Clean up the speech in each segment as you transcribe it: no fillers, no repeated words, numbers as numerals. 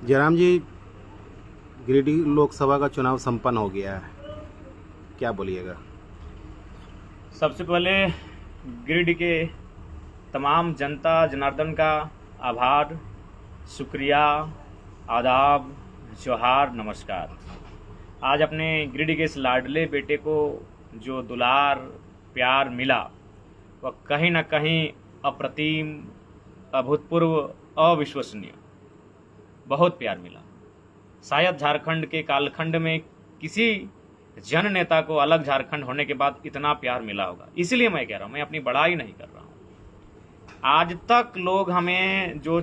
जयराम जी, गिरिडीह लोकसभा का चुनाव संपन्न हो गया है, क्या बोलिएगा? सबसे पहले गिरिडीह के तमाम जनता जनार्दन का आभार, शुक्रिया, आदाब, जोहार, नमस्कार। आज अपने गिरिडीह के इस लाडले बेटे को जो दुलार प्यार मिला वह कहीं न कहीं अप्रतिम, अभूतपूर्व, अविश्वसनीय बहुत प्यार मिला। शायद झारखंड के कालखंड में किसी जन नेता को अलग झारखंड होने के बाद इतना प्यार मिला होगा। इसलिए मैं कह रहा हूं, मैं अपनी बड़ाई नहीं कर रहा हूं। आज तक लोग हमें जो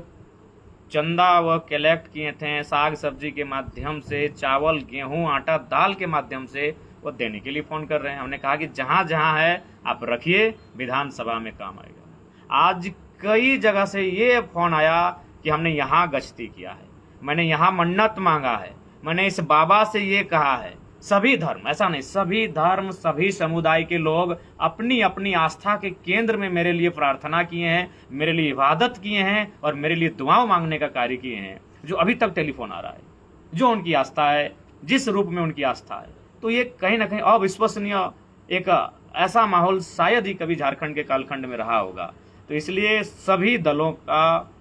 चंदा वह कलेक्ट किए थे साग सब्जी के माध्यम से, चावल गेहूं आटा दाल के माध्यम से, वो देने के लिए फोन कर रहे हैं। हमने कहा कि जहां जहां है आप रखिए, विधानसभा में काम आएगा। आज कई जगह से ये फोन आया कि हमने यहाँ गश्ती किया है, मैंने यहाँ मन्नत मांगा है, मैंने इस बाबा से ये कहा है। सभी धर्म, ऐसा नहीं, सभी धर्म सभी समुदाय के लोग अपनी अपनी आस्था के केंद्र में मेरे लिए प्रार्थना किए हैं, मेरे लिए इबादत किए हैं और मेरे लिए दुआओं मांगने का कार्य किए हैं। जो अभी तक टेलीफोन आ रहा है, जो उनकी आस्था है, जिस रूप में उनकी आस्था है, तो ये कहीं ना कहीं अविश्वसनीय एक ऐसा माहौल शायद ही कभी झारखंड के कालखंड में रहा होगा। तो इसलिए सभी दलों का,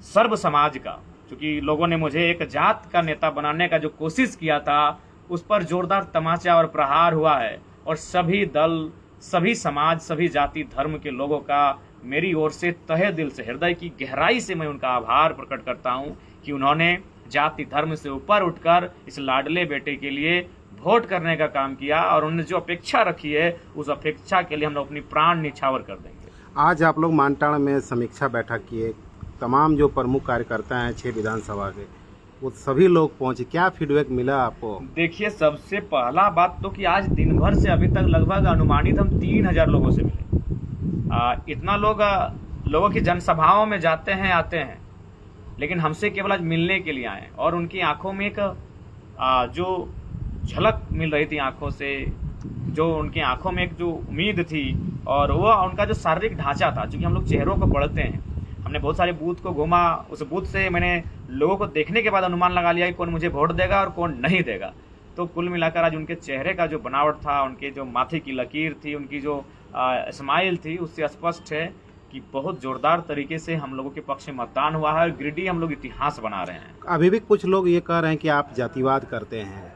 सर्व समाज का, क्योंकि लोगों ने मुझे एक जात का नेता बनाने का जो कोशिश किया था उस पर जोरदार तमाचा और प्रहार हुआ है। और सभी दल, सभी समाज, सभी जाति धर्म के लोगों का मेरी ओर से तहे दिल से, हृदय की गहराई से मैं उनका आभार प्रकट करता हूं कि उन्होंने जाति धर्म से ऊपर उठकर इस लाडले बेटे के लिए वोट करने का काम किया और उन्होंने जो अपेक्षा रखी है उस अपेक्षा के लिए हम लोग अपनी प्राण निछावर कर देंगे। आज आप लोग मानटाण में समीक्षा बैठक किए, तमाम जो प्रमुख कार्यकर्ता हैं 6 विधानसभा के, वो सभी लोग पहुंचे, क्या फीडबैक मिला आपको? देखिए, सबसे पहला बात तो कि आज दिन भर से अभी तक लगभग अनुमानित हम 3000 लोगों से मिले। इतना लोग लोगों की जनसभाओं में जाते हैं, आते हैं, लेकिन हमसे केवल आज मिलने के लिए आए। और उनकी आंखों में एक जो झलक मिल रही थी आंखों से, जो उनकी आंखों में एक जो उम्मीद थी, और वो उनका जो शारीरिक ढांचा था, क्योंकि हम लोग चेहरों को पढ़ते हैं। हमने बहुत सारे बूथ को घूमा, उस बूथ से मैंने लोगों को देखने के बाद अनुमान लगा लिया कि कौन मुझे वोट देगा और कौन नहीं देगा। तो कुल मिलाकर आज उनके चेहरे का जो बनावट था, उनके जो माथे की लकीर थी, उनकी जो स्माइल थी, उससे स्पष्ट है कि बहुत जोरदार तरीके से हम लोगों के पक्ष में मतदान हुआ है और गिरिडीह हम लोग इतिहास बना रहे हैं। अभी भी कुछ लोग ये कह रहे हैं कि आप जातिवाद करते हैं,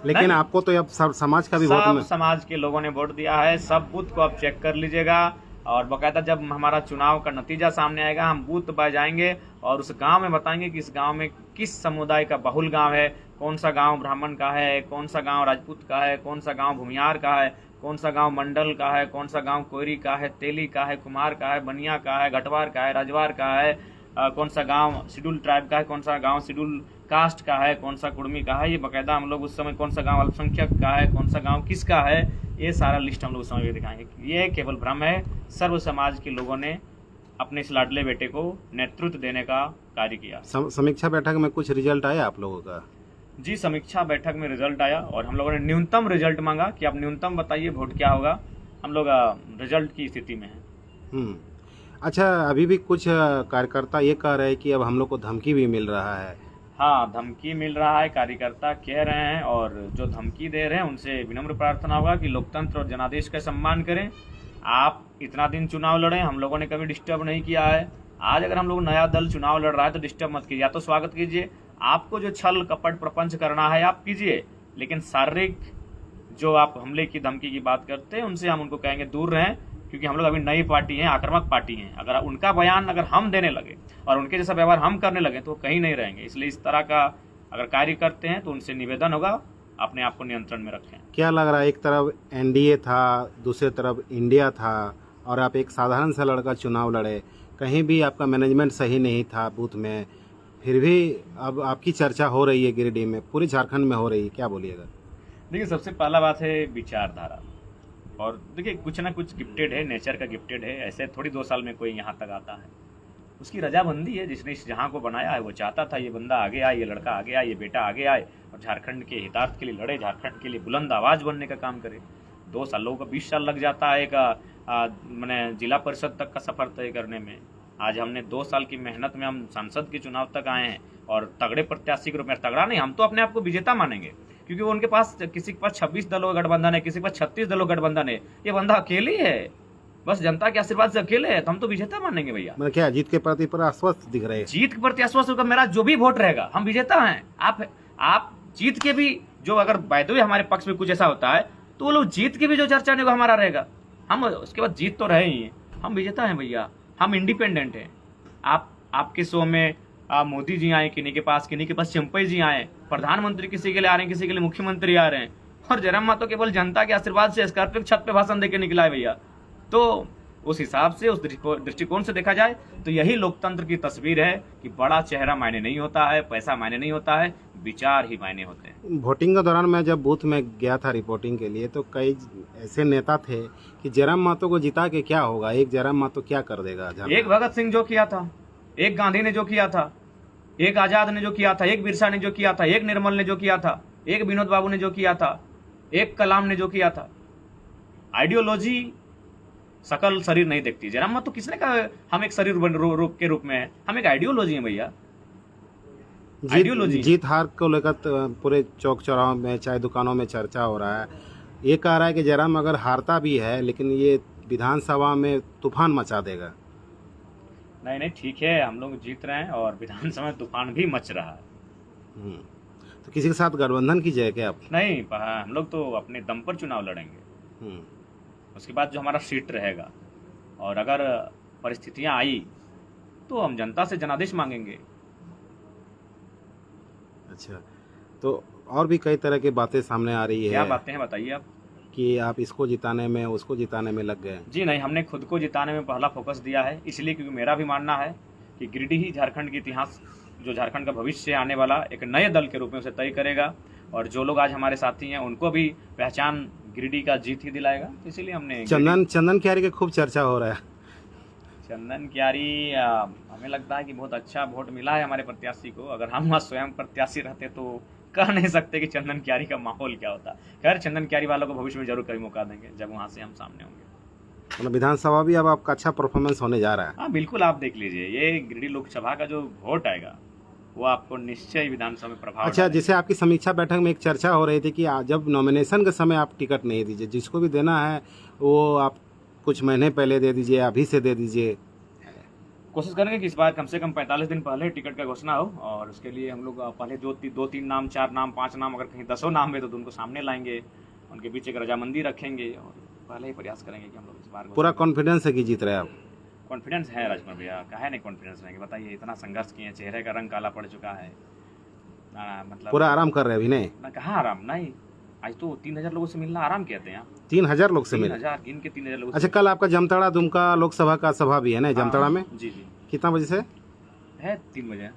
लेकिन आपको तो अब सब समाज का भी वोट सब समाज के लोगों ने वोट दिया है। सब बूथ को आप चेक कर लीजिएगा और बाकायदा जब हमारा चुनाव का नतीजा सामने आएगा हम बूथ पर जाएंगे और उस गांव में बताएंगे कि इस गांव में किस समुदाय का बहुल गांव है, कौन सा गांव ब्राह्मण का है, कौन सा गांव राजपूत का है, कौन सा गांव भूमियार का है, कौन सा गांव मंडल का है, कौन सा गांव कोयरी का है, तेली का है, कुमार का है, बनिया का है, घटवार का है, राजवार का है, कौन सा गांव शेड्यूल ट्राइब का है, कौन सा गांव शेड्यूल कास्ट का है, कौन सा कुर्मी का है। ये बाकायदा हम लोग उस समय, कौन सा गांव अल्पसंख्यक का है, कौन सा गांव किसका है, ये सारा लिस्ट हम लोग उस समय दिखाएंगे। ये केवल भ्रम है। सर्व समाज के लोगों ने अपने इस लाडले बेटे को नेतृत्व देने का कार्य किया। समीक्षा बैठक में कुछ रिजल्ट आया आप लोगों का? जी, समीक्षा बैठक में रिजल्ट आया और हम लोगों ने न्यूनतम रिजल्ट मांगा कि आप न्यूनतम बताइए वोट क्या होगा। हम लोग रिजल्ट की स्थिति में हैं। अच्छा, अभी भी कुछ कार्यकर्ता ये कह रहे हैं कि अब हम लोग को धमकी भी मिल रहा है। हाँ, धमकी मिल रहा है, कार्यकर्ता कह रहे हैं, और जो धमकी दे रहे हैं उनसे विनम्र प्रार्थना होगा कि लोकतंत्र और जनादेश का सम्मान करें। आप इतना दिन चुनाव लड़े, हम लोगों ने कभी डिस्टर्ब नहीं किया है। आज अगर हम लोग नया दल चुनाव लड़ रहा है तो डिस्टर्ब मत कीजिए, या तो स्वागत कीजिए। आपको जो छल कपट प्रपंच करना है आप कीजिए, लेकिन शारीरिक जो आप हमले की धमकी की बात करते हैं उनसे हम उनको कहेंगे दूर रहें, क्योंकि हम लोग अभी नई पार्टी हैं, आक्रामक पार्टी हैं। अगर उनका बयान अगर हम देने लगे और उनके जैसा व्यवहार हम करने लगे तो वो कहीं नहीं रहेंगे। इसलिए इस तरह का अगर कार्य करते हैं तो उनसे निवेदन होगा अपने आप को नियंत्रण में रखें। क्या लग रहा है, एक तरफ एनडीए था, दूसरी तरफ इंडिया था, और आप एक साधारण सा लड़का चुनाव लड़े, कहीं भी आपका मैनेजमेंट सही नहीं था बूथ में, फिर भी अब आपकी चर्चा हो रही है गिरिडीह में, पूरे झारखंड में हो रही है, क्या बोलिएगा? देखिए, सबसे पहला बात है विचारधारा। और देखिए, कुछ ना कुछ गिफ्टेड है, नेचर का गिफ्टेड है। ऐसे थोड़ी 2 साल में कोई यहाँ तक आता है, उसकी रजामंदी है। जिसने इस जहाँ को बनाया है वो चाहता था ये बंदा आगे आए, ये लड़का आगे आए, ये बेटा आगे आए और झारखंड के हितार्थ के लिए लड़े, झारखंड के लिए बुलंद आवाज बनने का काम करे। 2 साल, लोगों का 20 साल लग जाता है एक मैंने जिला परिषद तक का सफर तय करने में। आज हमने 2 साल की मेहनत में हम संसद के चुनाव तक आए हैं और तगड़े प्रत्याशी के रूप में, तगड़ा नहीं, हम तो अपने आप को विजेता मानेंगे, क्योंकि उनके पास, किसी के पास 26 दलों का गठबंधन है, किसी के पास 36 दलों का गठबंधन है, ये बंदा अकेले है, बस जनता के आशीर्वाद से अकेले है, तो हम तो विजेता मानेंगे भैया। मतलब क्या जीत के प्रति पर आश्वस्त दिख रहे हैं? जीत के प्रति आश्वस्त होकर मेरा जो भी वोट रहेगा, हम विजेता हैं। आप जीत के भी, जो अगर बाय द वे हमारे पक्ष में कुछ ऐसा होता है तो वो लोग जीत के भी जो चर्चा नहीं, वो हमारा रहेगा। हम उसके बाद जीत तो रहे ही हैं, हम विजेता हैं भैया, हम इंडिपेंडेंट हैं। आपके शो में मोदी जी आए किन्हीं के पास चंपई जी आए, प्रधानमंत्री किसी के लिए आ रहे हैं, किसी के लिए मुख्यमंत्री आ रहे हैं, और जयराम महतो केवल जनता के आशीर्वाद से स्कॉर्पियो छत पे भाषण देके निकला है भैया। तो उस हिसाब से, उस दृष्टिकोण से देखा जाए तो यही लोकतंत्र की तस्वीर है कि बड़ा चेहरा मायने नहीं होता है, पैसा मायने नहीं होता है, विचार ही मायने होते हैं। वोटिंग के दौरान मैं जब बूथ में गया था रिपोर्टिंग के लिए, तो कई ऐसे नेता थे कि जयराम महतो को जिता के क्या होगा, एक जयराम महतो क्या कर देगा। एक भगत सिंह जो किया था, एक गांधी ने जो किया था, एक आजाद ने जो किया था, एक बिरसा ने जो किया था, एक निर्मल ने जो किया था, एक विनोद बाबू ने जो किया था, एक कलाम ने जो किया था। आइडियोलॉजी सकल शरीर नहीं देखती। जयराम महतो किसने कहा हम एक शरीर रूप के रूप में है, हम एक आइडियोलॉजी है भैया। आइडियोलॉजी जीत हार को लेकर पूरे चौक चौराहों में, चाहे दुकानों में चर्चा हो रहा है। ये कह रहा है कि जयराम अगर हारता भी है, लेकिन ये विधानसभा में तूफान मचा देगा। नहीं, ठीक है, हम लोग जीत रहे हैं और विधानसभा में तूफान भी मच रहा है। तो किसी के साथ गठबंधन कीजिए क्या आप? नहीं, हम लोग तो अपने दम पर चुनाव लड़ेंगे। उसके बाद जो हमारा सीट रहेगा, और अगर परिस्थितियां आई तो हम जनता से जनादेश मांगेंगे। अच्छा, तो और भी कई तरह की बातें सामने आ रही है। क्या बातें हैं बताइए आप? कि आप इसको जिताने में, उसको जिताने में लग गए। जी नहीं, हमने खुद को जिताने में पहला फोकस दिया है, इसलिए क्योंकि मेरा भी मानना है कि गिरिडीह ही झारखंड के इतिहास, जो झारखंड का भविष्य आने वाला एक नए दल के रूप में उसे तय करेगा, और जो लोग आज हमारे साथी हैं उनको भी पहचान गिरिडीह का जीत ही दिलाएगा। इसीलिए हमने चंदन क्यारी की खूब चर्चा हो रहा है। चंदन क्यारी, हमें लगता है कि बहुत अच्छा वोट मिला है हमारे प्रत्याशी को। अगर हम स्वयं प्रत्याशी रहते तो कह नहीं सकते कि चंदन क्यारी का माहौल क्या होता। खैर, चंदन क्यारी वालों को भविष्य में जरूर कभी मौका देंगे, जब वहाँ से हम सामने होंगे। मतलब विधानसभा भी अब आपका अच्छा परफॉर्मेंस होने जा रहा है। हाँ बिल्कुल, आप देख लीजिए, ये गिरिडीह लोकसभा का जो वोट आएगा वो आपको निश्चय विधानसभा में प्रभाव। अच्छा, जैसे आपकी समीक्षा बैठक में एक चर्चा हो रही थी कि जब नॉमिनेशन के समय आप टिकट नहीं दीजिए, जिसको भी देना है वो आप कुछ महीने पहले दे दीजिए, अभी से दे दीजिए। कोशिश करेंगे कि इस बार कम से कम 45 दिन पहले टिकट का घोषणा हो, और उसके लिए हम लोग पहले 2-3 नाम, 4 नाम, 5 नाम, अगर कहीं 10 नाम है तो उनको सामने लाएंगे, उनके बीच एक रजामंदी रखेंगे और पहले ही प्रयास करेंगे कि हम लोग इस बार पूरा कॉन्फिडेंस है कि जीत रहे हैं आप? कॉन्फिडेंस है राजकुमार भैया, काहे नहीं कॉन्फिडेंस रहेंगे बताइए। इतना संघर्ष किए, चेहरे का रंग काला पड़ चुका है, मतलब पूरा आराम कर रहे हैं अभी? नहीं ना, कहाँ आराम, नहीं, आज तो 3000 लोगों से मिलना आराम कहते हैं। 3000 लोग से मिले? 3000 गिन के 3000 लोग। अच्छा, कल आपका जामताड़ा दुमका लोकसभा का सभा भी है ना जामताड़ा में? जी, कितना बजे से है? 3 बजे।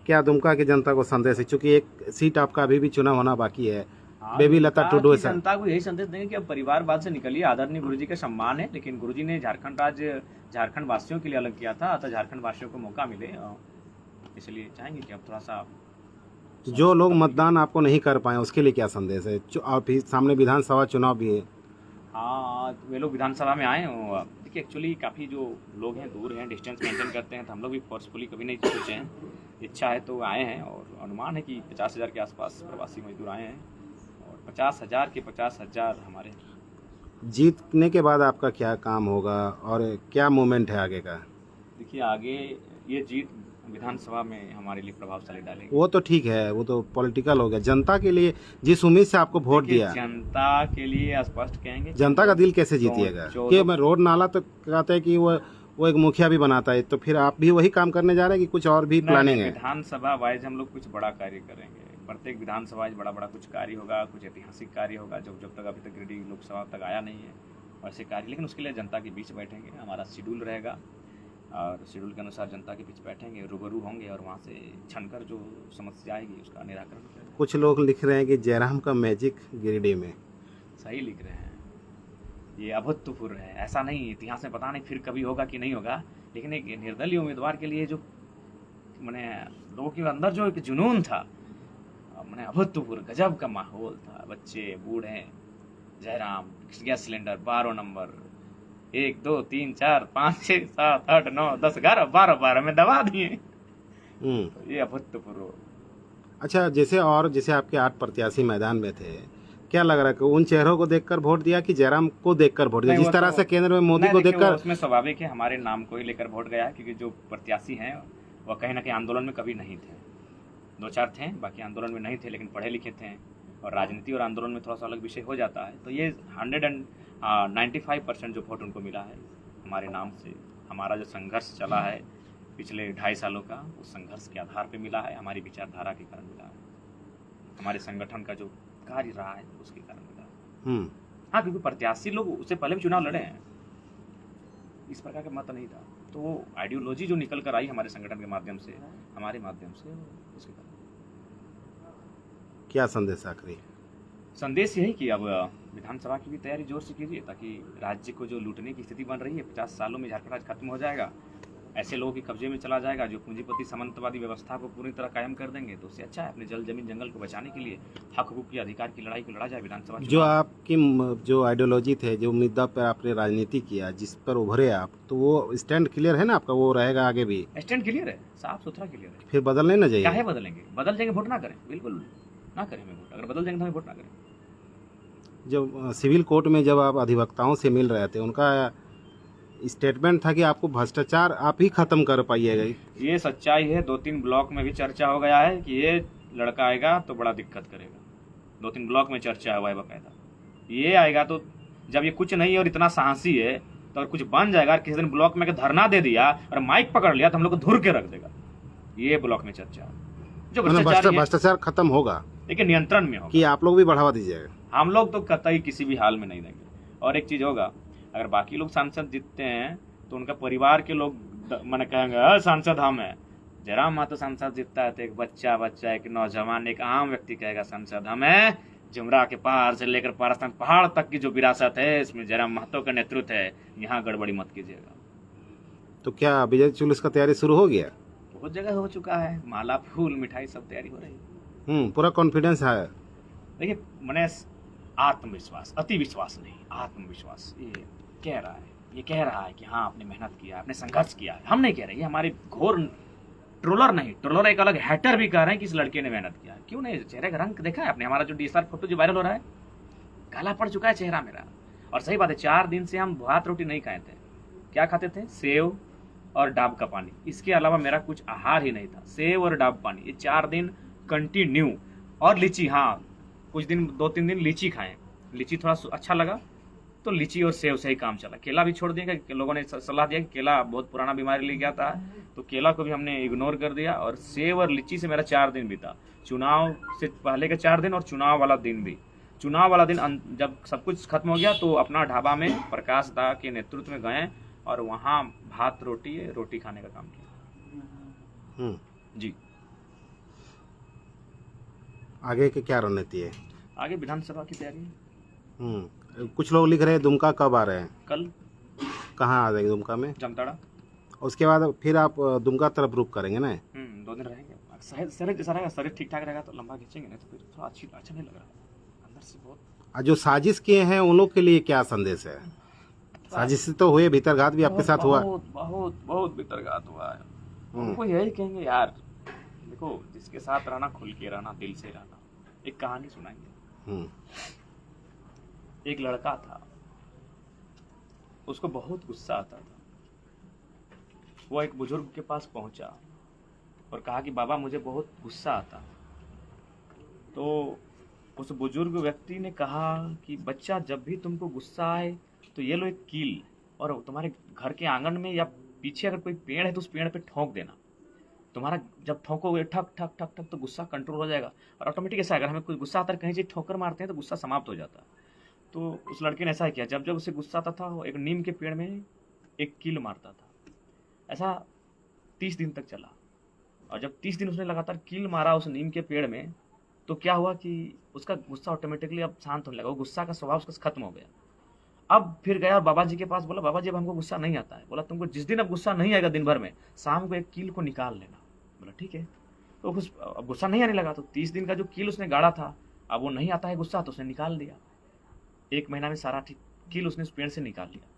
क्या दुमका की जनता को संदेश है, चूंकि एक सीट आपका अभी भी चुनाव होना बाकी है, बेबी लता टुडू। जनता को यही संदेश देंगे कि अब परिवारवाद से निकलिए, आदरणीय गुरुजी का सम्मान है, लेकिन गुरुजी ने झारखंड वासियों के लिए अलग किया था, अतः झारखंड वासियों को मौका मिले, इसलिए चाहेंगे कि अब थोड़ा सा। जो लोग मतदान आपको नहीं कर पाए उसके लिए क्या संदेश है? और सामने विधानसभा चुनाव भी है। हाँ, वे लोग विधानसभा में आए। देखिए, एक्चुअली काफ़ी जो लोग हैं दूर हैं, डिस्टेंस मेंटेन करते हैं, तो हम लोग भी फोर्सफुली कभी नहीं सोचे हैं, इच्छा है तो आए हैं, और अनुमान है कि 50,000 के आसपास प्रवासी मजदूर आए हैं, और 50,000 के 50,000 हमारे। जीतने के बाद आपका क्या काम होगा और क्या मूवमेंट है आगे का? देखिए, आगे ये जीत विधानसभा में हमारे लिए प्रभावशाली डालेगी। वो तो ठीक है, वो तो पॉलिटिकल हो गया। जनता के लिए जिस उम्मीद से आपको वोट दिया, जनता के लिए स्पष्ट कहेंगे, जनता का दिल कैसे जीतिएगा? कि मैं रोड नाला तो कहते हैं कि वो एक मुखिया भी बनाता है, तो फिर आप भी वही काम करने जा रहे हैं कि कुछ और भी प्लानिंग है? विधानसभा वाइज हम लोग कुछ बड़ा कार्य करेंगे, प्रत्येक विधानसभा वाइज बड़ा कुछ कार्य होगा, कुछ ऐतिहासिक कार्य होगा, जब तक अभी तक गिरिडीह लोकसभा तक आया नहीं है वैसे कार्य। लेकिन उसके लिए जनता के बीच बैठेंगे, हमारा शेड्यूल रहेगा, और शेड्यूल के अनुसार जनता के बीच बैठेंगे, रूबरू होंगे, और वहाँ से छनकर जो समस्या आएगी उसका निराकरण करेंगे। कुछ लोग लिख रहे हैं कि जयराम का मैजिक गिरिडीह में। सही लिख रहे हैं, ये अभूतपूर्व है, ऐसा नहीं, इतिहास में पता नहीं फिर कभी होगा कि नहीं होगा, लेकिन एक निर्दलीय उम्मीदवार के लिए जो मैंने लोगों के अंदर जो एक जुनून था, मैंने अभूतपूर्व गजब का माहौल था, बच्चे बूढ़े, जयराम, गैस सिलेंडर 12 नंबर, 1 2 3 4 5 6 7 8 9 10 11 12 में दबा दिए। तो ये अभूतपूर्व। अच्छा, जैसे आपके 8 प्रत्याशी मैदान में थे, क्या लग रहा है कि उन चेहरों को देखकर वोट दिया कि जयराम को देखकर वोट दिया? नहीं, जिस वो तरह तो से केंद्र में मोदी नहीं, को देखिए, वो देखकर उसमें स्वाभाविक है, हमारे नाम को ही लेकर वोट गया है, क्योंकि जो प्रत्याशी हैं वह कहीं ना कहीं आंदोलन में कभी नहीं थे। 2-4 थे, बाकी आंदोलन में नहीं थे, लेकिन पढ़े लिखे थे, और राजनीति और आंदोलन में थोड़ा सा अलग विषय हो जाता है। तो ये 195% जो वोट उनको मिला है हमारे नाम से। हमारा जो संघर्ष चला है पिछले 2.5 सालों का, उस संघर्ष के आधार पर मिला है, हमारी विचारधारा के कारण मिला है, हमारे संगठन का जो कार्य रहा है उसके कारण मिला है। हाँ, क्योंकि प्रत्याशी लोग उससे पहले भी चुनाव लड़े हैं, इस प्रकार का मत नहीं था। तो वो आइडियोलॉजी जो निकल कर आई हमारे संगठन के माध्यम से, हमारे माध्यम से, उसके कारण क्या संदेश आखिरी? संदेश यही कि अब विधानसभा की भी तैयारी जोर से कीजिए, ताकि राज्य को जो लूटने की स्थिति बन रही है, 50 सालों में झारखंड राज्य खत्म हो जाएगा, ऐसे लोगों के कब्जे में चला जाएगा जो पूंजीपति सामंतवादी व्यवस्था को पूरी तरह कायम कर देंगे। तो उससे अच्छा है अपने जल जमीन जंगल को बचाने के लिए हक हकूक की अधिकार की लड़ाई को लड़ा जाए विधानसभा जो चुनाव। आपकी जो आइडियोलॉजी थे, जो मुद्दा पर आपने राजनीति किया, जिस पर उभरे आप, तो वो स्टैंड क्लियर है ना आपका? वो रहेगा आगे भी? स्टैंड क्लियर है, साफ सुथरा क्लियर है। फिर बदलने ना क्या है चाहिए? बदलेंगे? बदल जाएंगे, वोट ना करें, बिल्कुल ना करें हमें वोट। अगर बदल जाएंगे तो हमें वोट ना करें। जब सिविल कोर्ट में जब आप अधिवक्ताओं से मिल रहे थे, उनका स्टेटमेंट था कि आपको भ्रष्टाचार आप ही खत्म कर पाइएगा। ये सच्चाई है। 2-3 ब्लॉक में भी चर्चा हो गया है कि ये लड़का आएगा तो बड़ा दिक्कत करेगा। 2-3 ब्लॉक में चर्चा हुआ है बकायदा। ये आएगा तो जब ये कुछ नहीं है और इतना साहसी है, तो अगर कुछ बन जाएगा, किसी दिन ब्लॉक में धरना दे दिया और माइक पकड़ लिया तो हम लोग को धुर के रख देगा। ये ब्लॉक में चर्चा है। जो भ्रष्टाचार खत्म होगा, लेकिन नियंत्रण में होगा। कि आप लोग भी बढ़ावा दीजिएगा? हम लोग तो कतई किसी भी हाल में नहीं देंगे। और एक चीज होगा, अगर बाकी लोग सांसद जीतते हैं तो उनका परिवार के लोग मैंने कहेंगे सांसद हम हैं। जयराम महतो सांसद जीतता है तो एक बच्चा, एक नौजवान, एक आम व्यक्ति कहेगा सांसद हम हैं। जुमरा के पहाड़ से लेकर पारस्तान पहाड़ तक की जो विरासत है, इसमें जयराम महतो का नेतृत्व है। यहाँ गड़बड़ी मत कीजिएगा। तो क्या विजय जुलूस का तैयारी शुरू हो गया? बहुत जगह हो चुका है, माला फूल मिठाई सब तैयारी हो रही है। पूरा कॉन्फिडेंस है? देखिए, मैंने आत्मविश्वास, अति विश्वास नहीं, आत्मविश्वास ये कह रहा है कि हाँ आपने मेहनत किया, आपने संघर्ष किया है। हम नहीं कह रहे, ये हमारे घोर ट्रोलर नहीं, ट्रोलर एक अलग हैटर भी कह रहे हैं कि इस लड़के ने मेहनत किया। क्यों नहीं? चेहरे का रंग देखा है आपने? हमारा जो DSR फोटो जो वायरल हो रहा है, काला पड़ चुका है चेहरा मेरा। और सही बात है, 4 दिन से हम भात रोटी नहीं खाए थे। क्या खाते थे? सेव और डाब का पानी। इसके अलावा मेरा कुछ आहार ही नहीं था। सेव और डाब पानी, ये 4 दिन कंटिन्यू। और लीची, हाँ कुछ दिन 2-3 दिन लीची खाएं। लीची थोड़ा अच्छा लगा तो लीची और सेव से ही काम चला। केला भी छोड़ दिया, लोगों ने सलाह दिया कि केला बहुत पुराना बीमारी ले गया था, तो केला को भी हमने इग्नोर कर दिया। और सेव और लीची से मेरा 4 दिन बीता। चुनाव से पहले के 4 दिन और चुनाव वाला दिन भी। चुनाव वाला दिन जब सब कुछ खत्म हो गया तो अपना ढाबा में प्रकाश दा के नेतृत्व में गए और वहाँ भात रोटी खाने का काम किया। जी। आगे की क्या रणनीति है? आगे विधानसभा की तैयारी। कुछ लोग लिख रहे हैं दुमका कब आ रहे हैं? कल। कहाँ आ जाएंगे? दुमका में जामताड़ा। उसके बाद फिर आप दुमका तरफ रुक करेंगे ना? 2 दिन रहेंगे। शरीर जैसा रहेगा, शरीर ठीक ठाक रहेगा तो लंबा खींचेंगे, नहीं तो फिर थोड़ा अच्छा नहीं लग रहा है अंदर से बहुत। जो साजिश किए हैं उन लोग के लिए क्या संदेश है? साजिश तो हुए, भीतरघात भी आपके साथ हुआ? बहुत भीतरघात हुआ है। उनको यही कहेंगे यार, देखो जिसके साथ रहना खुल के रहना, दिल से रहना। एक कहानी सुनाएंगे। एक लड़का था, उसको बहुत गुस्सा आता था। वो एक बुजुर्ग के पास पहुंचा और कहा कि बाबा मुझे बहुत गुस्सा आता। तो उस बुजुर्ग व्यक्ति ने कहा कि बच्चा, जब भी तुमको गुस्सा आए तो ये लो एक कील, और तुम्हारे घर के आंगन में या पीछे अगर कोई पेड़ है तो उस पेड़ पे ठोक देना। तुम्हारा जब ठोकोगे ठक ठक ठक ठक तो गुस्सा कंट्रोल हो जाएगा। और ऑटोमेटिक ऐसा, अगर हमें कोई गुस्सा आता है कहीं से ठोकर मारते हैं तो गुस्सा समाप्त हो जाता है। तो उस लड़के ने ऐसा किया, जब जब उसे गुस्सा आता था वो एक नीम के पेड़ में एक कील मारता था। ऐसा 30 दिन तक चला। और जब 30 दिन उसने लगातार कील मारा उस नीम के पेड़ में, तो क्या हुआ कि उसका गुस्सा ऑटोमेटिकली अब शांत होने लगा। वो गुस्सा का स्वभाव उसका खत्म हो गया। अब फिर गया बाबा जी के पास, बोला बाबा जी अब हमको गुस्सा नहीं आता है। बोला तुमको जिस दिन अब गुस्सा नहीं आएगा दिन भर में, शाम को एक कील को निकाल लेना। बोला ठीक है। तो अब गुस्सा नहीं आने लगा। तो 30 दिन का जो कील उसने गाड़ा था, अब वो नहीं आता है गुस्सा, तो उसने निकाल दिया। 1 महीना में सारा कील उसने उस पेड़ से निकाल लिया।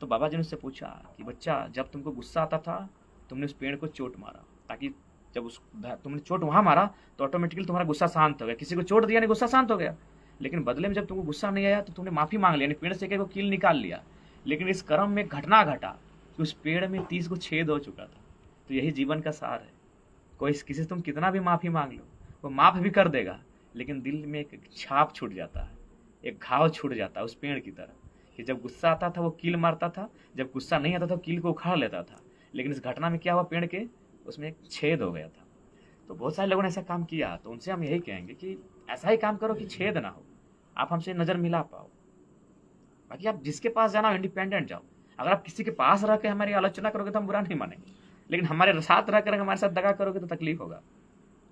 तो बाबा जी ने उससे पूछा कि बच्चा, जब तुमको गुस्सा आता था तुमने उस पेड़ को चोट मारा, ताकि जब उस तुमने चोट वहाँ मारा तो ऑटोमेटिकली तुम्हारा गुस्सा शांत हो गया। किसी को चोट दिया नहीं, गुस्सा शांत हो गया। लेकिन बदले में जब तुमको गुस्सा नहीं आया तो तुमने माफ़ी मांग लिया, पेड़ से को कील निकाल लिया। लेकिन इस कर्म में घटना घटा कि उस पेड़ में 30 को छेद हो चुका था। तो यही जीवन का सार है। कोई किसी से तुम कितना भी माफ़ी मांग लो, वो माफ़ भी कर देगा, लेकिन दिल में एक छाप छूट जाता है, एक घाव छूट जाता है उस पेड़ की तरह, कि जब गुस्सा आता था वो कील मारता था, जब गुस्सा नहीं आता था कील को उखाड़ लेता था। लेकिन इस घटना में क्या हुआ, पेड़ के उसमें एक छेद हो गया था। तो बहुत सारे लोगों ने ऐसा काम किया, तो उनसे हम यही कहेंगे कि ऐसा ही काम करो कि छेद ना हो, आप हमसे नज़र मिला पाओ। बाकी आप जिसके पास जाना इंडिपेंडेंट जाओ। अगर आप किसी के पास रह के हमारी आलोचना करोगे तो हम बुरा नहीं मानेंगे, लेकिन हमारे साथ रह कर हमारे साथ दगा करोगे तो तकलीफ होगा।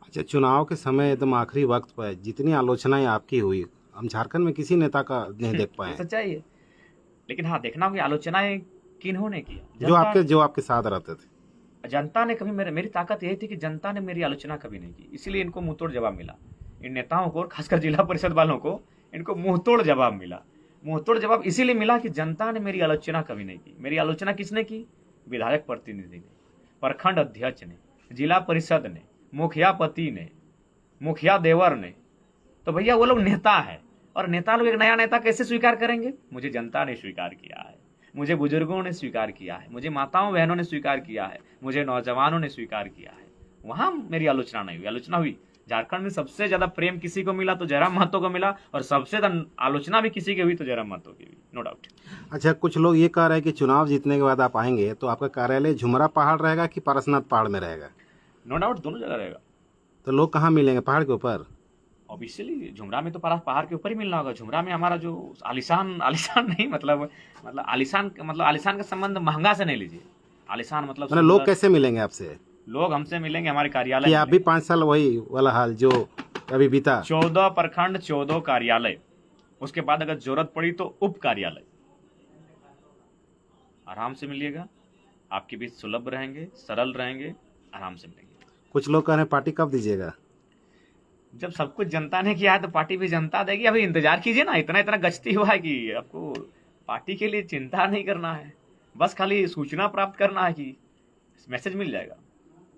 अच्छा, चुनाव के समय एकदम आखिरी वक्त पर जितनी आलोचनाएं आपकी हुई, हम झारखंड में किसी नेता का नहीं देख पाए। सच्चाई है। लेकिन हाँ, देखना होगी आलोचनाएं किन्होंने की। जो आपके साथ रहते थे। जनता ने कभी मेरी ताकत यही थी कि जनता ने मेरी आलोचना कभी नहीं की, इसीलिए इनको मुंहतोड़ जवाब मिला। इन नेताओं को, खासकर जिला परिषद वालों को, इनको मुंहतोड़ जवाब मिला। मुंहतोड़ जवाब इसीलिए मिला कि जनता ने मेरी आलोचना कभी नहीं की। मेरी आलोचना किसने की? विधायक प्रतिनिधि ने, प्रखंड अध्यक्ष ने, जिला परिषद ने, मुखिया पति ने, मुखिया देवर ने। तो भैया वो लोग नेता है, और नेता लोग एक नया नेता कैसे स्वीकार करेंगे? मुझे जनता ने स्वीकार किया है, मुझे बुजुर्गों ने स्वीकार किया है, मुझे माताओं बहनों ने स्वीकार किया है, मुझे नौजवानों ने स्वीकार किया है। वहां मेरी आलोचना नहीं हुई। आलोचना हुई झारखंड में सबसे ज्यादा प्रेम किसी को मिला तो जयराम महतो को मिला, और सबसे ज्यादा आलोचना भी किसी की हुई तो जयराम महतो की हुई, नो डाउट। अच्छा, कुछ लोग ये कह रहे हैं कि चुनाव जीतने के बाद आप आएंगे तो आपका कार्यालय झुमरा पहाड़ रहेगा कि पारसनाथ पहाड़ में रहेगा? नो डाउट, दोनों जगह रहेगा। तो लोग कहाँ मिलेंगे, पहाड़ के ऊपर? ऑब्वियसली झुमरा में तो पहाड़ के ऊपर ही मिलना होगा। झुमरा में हमारा जो आलिशान नहीं, मतलब आलिशान का संबंध महंगा से नहीं लीजिए। आलिशान मतलब लोग कैसे मिलेंगे आपसे? लोग हमसे मिलेंगे हमारे कार्यालय कि में। आप भी 5 साल वही वाला हाल जो अभी बीता? 14 प्रखंड, 14 कार्यालय, उसके बाद अगर जरूरत पड़ी तो उप कार्यालय। आराम से मिलिएगा, आपके बीच सुलभ रहेंगे, सरल रहेंगे, आराम से मिलेंगे। कुछ लोग कह रहे हैं पार्टी कब दीजिएगा? जब सब कुछ जनता ने किया है तो पार्टी भी जनता देगी। अभी इंतजार कीजिए ना, इतना गश्ती हुआ है कि आपको पार्टी के लिए चिंता नहीं करना है, बस खाली सूचना प्राप्त करना है कि मैसेज मिल जाएगा।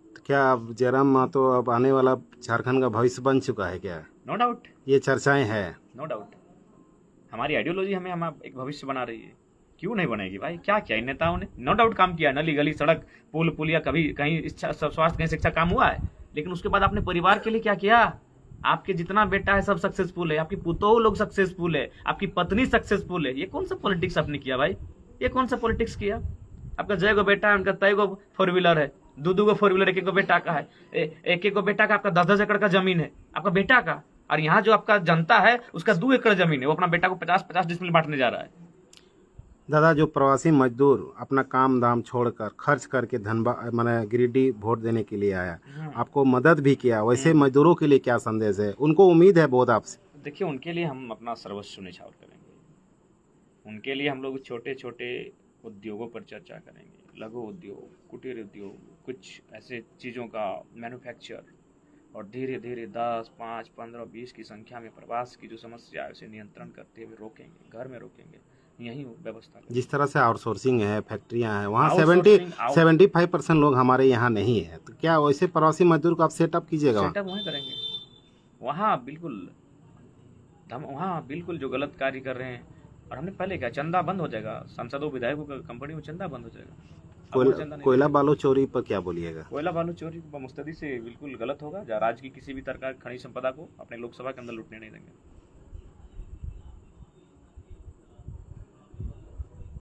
तो क्या अब जयराम महतो अब आने वाला झारखंड का भविष्य बन चुका है क्या? नो डाउट, ये चर्चाएं हैं। No doubt. हमारी आइडियोलॉजी हमें हम एक भविष्य बना रही है, क्यों नहीं बनेगी भाई? क्या किया इन नेताओं ने? नो डाउट काम किया, नली गली सड़क पुल पुलिया, कभी कहीं स्वास्थ्य कहीं शिक्षा काम हुआ है, लेकिन उसके बाद आपने परिवार के लिए क्या किया? आपके जितना बेटा है सब सक्सेसफुल है, आपकी पुतोह लोग सक्सेसफुल है, आपकी पत्नी सक्सेसफुल है। ये कौन सा पॉलिटिक्स आपने किया भाई? ये कौन सा पॉलिटिक्स किया? आपका 6 गो बेटा है, उनका 3 गो 4 व्हीलर है, 2 गो 4 व्हीलर, 1 गो बेटा का है, 1 गो बेटा का आपका 10-10 एकड़ का जमीन है आपका बेटा का। और यहाँ जो आपका जनता है उसका 2 एकड़ जमीन है, वो अपना बेटा को 50-50 डिसमिल बांटने जा रहा है। दादा, जो प्रवासी मजदूर अपना काम दाम छोड़कर खर्च करके धनबाद माने गिरिडीह वोट देने के लिए आया, आपको मदद भी किया, वैसे मजदूरों के लिए क्या संदेश है? उनको उम्मीद है बहुत आपसे। देखिए, उनके लिए हम अपना सर्वस्व न्यौछावर करेंगे। उनके लिए हम लोग छोटे छोटे उद्योगों पर चर्चा करेंगे, लघु उद्योग, कुटीर उद्योग, कुछ ऐसे चीज़ों का मैन्युफैक्चर, और धीरे धीरे 10, 5, 15, 20 की संख्या में प्रवास की जो समस्या है उसे नियंत्रण करते हुए रोकेंगे, घर में रोकेंगे, यही व्यवस्था करेंगे। जिस तरह से आउटसोर्सिंग है, फैक्ट्रियां हैं, वहाँ 75% लोग हमारे यहाँ नहीं है, तो क्या वैसे प्रवासी मजदूर को आप सेटअप कीजिएगा? सेटअप वहीं करेंगे, वहाँ बिल्कुल जो गलत कार्य कर रहे हैं। और हमने पहले क्या, चंदा बंद हो जाएगा, सांसदों विधायकों का कंपनी में चंदा बंद हो जाएगा। कोयला बालू चोरी पर क्या बोलिएगा? कोयला बालू चोरी मुस्तैदी से बिल्कुल गलत होगा। राज्य की किसी भी तरह खनिज संपदा को अपने लोकसभा के अंदर लूटने नहीं देंगे।